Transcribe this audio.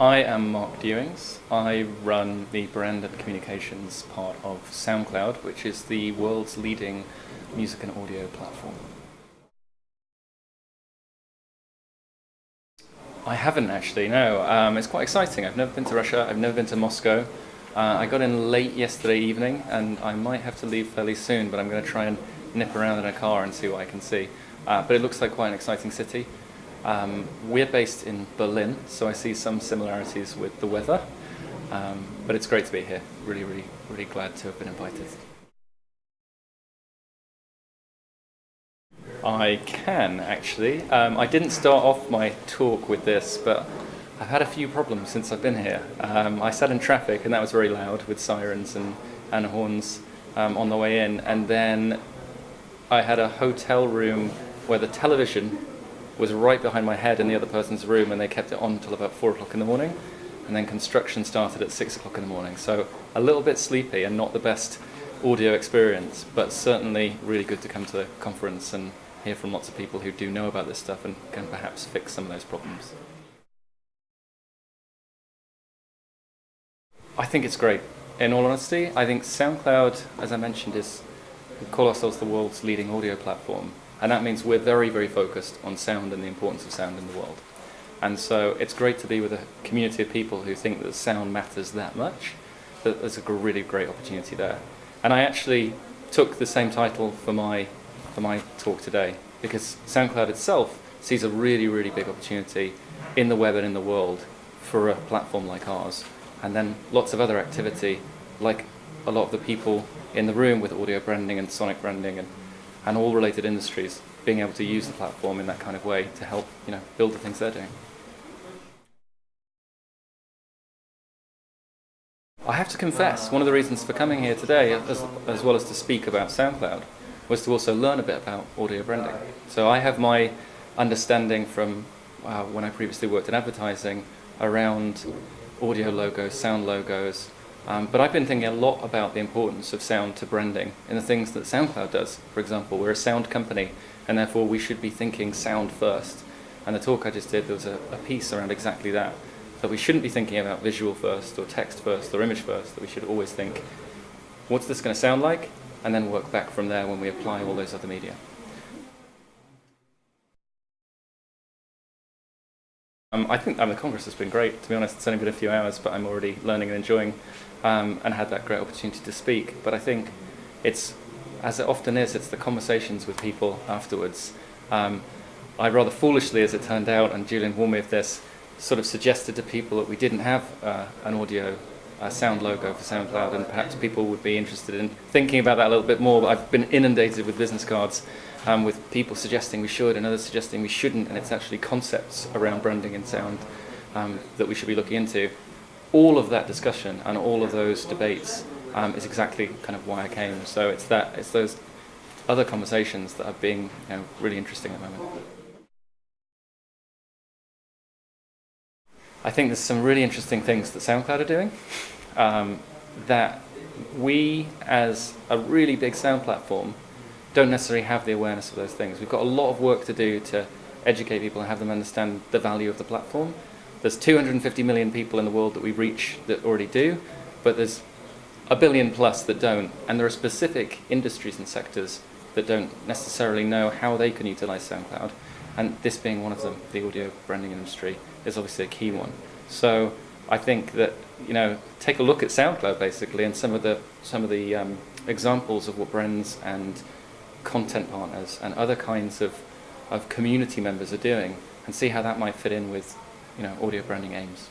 I am Mark Dewings. I run the brand and communications part of SoundCloud, which is the world's leading music and audio platform. I haven't actually, no. It's quite exciting. I've never been to Russia, I've never been to Moscow. I got in late yesterday evening and I might have to leave fairly soon, but I'm going to try and nip around in a car and see what I can see. But it looks like quite an exciting city. We're based in Berlin, so I see some similarities with the weather, but it's great to be here. Really glad to have been invited. I can actually. I didn't start off my talk with this, but I've had a few problems since I've been here. I sat in traffic and that was very loud with sirens and horns on the way in, and then I had a hotel room where the television was right behind my head in the other person's room, and they kept it on until about 4 o'clock in the morning, and then construction started at 6 o'clock in the morning. So a little bit sleepy and not the best audio experience, but certainly really good to come to the conference and hear from lots of people who do know about this stuff and can perhaps fix some of those problems. I think it's great. In all honesty, I think SoundCloud, as I mentioned, we call ourselves the world's leading audio platform. And that means we're very focused on sound and the importance of sound in the world. And so it's great to be with a community of people who think that sound matters that much, that there's a really great opportunity there. And I actually took the same title for my talk today, because SoundCloud itself sees a really big opportunity in the web and in the world for a platform like ours. And then lots of other activity, like a lot of the people in the room with audio branding and sonic branding and all related industries, being able to use the platform in that kind of way to help, build the things they're doing. I have to confess, one of the reasons for coming here today, as well as to speak about SoundCloud, was to also learn a bit about audio branding. So I have my understanding from when I previously worked in advertising around audio logos, sound logos, but I've been thinking a lot about the importance of sound to branding in the things that SoundCloud does. For example, we're a sound company, and therefore we should be thinking sound first. And the talk I just did, there was a piece around exactly that. That we shouldn't be thinking about visual first, or text first, or image first, that we should always think, what's this going to sound like? And then work back from there when we apply all those other media. I think the Congress has been great, to be honest. It's only been a few hours, but I'm already learning and enjoying and had that great opportunity to speak. But I think it's, as it often is, it's the conversations with people afterwards. I rather foolishly, as it turned out, and Julian warned me of this, sort of suggested to people that we didn't have an audio sound logo for SoundCloud, and perhaps people would be interested in thinking about that a little bit more. But I've been inundated with business cards with people suggesting we should and others suggesting we shouldn't, and it's actually concepts around branding and sound that we should be looking into. All of that discussion and all of those debates is exactly kind of why I came. So it's those other conversations that are being really interesting at the moment. I think there's some really interesting things that SoundCloud are doing that we, as a really big sound platform, don't necessarily have the awareness of those things. We've got a lot of work to do to educate people and have them understand the value of the platform. There's 250 million people in the world that we reach that already do, but there's a billion plus that don't, and there are specific industries and sectors that don't necessarily know how they can utilize SoundCloud, and this being one of them, the audio branding industry, is obviously a key one. So I think that take a look at SoundCloud basically, and some of the examples of what brands and content partners and other kinds of community members are doing, and see how that might fit in with audio branding aims.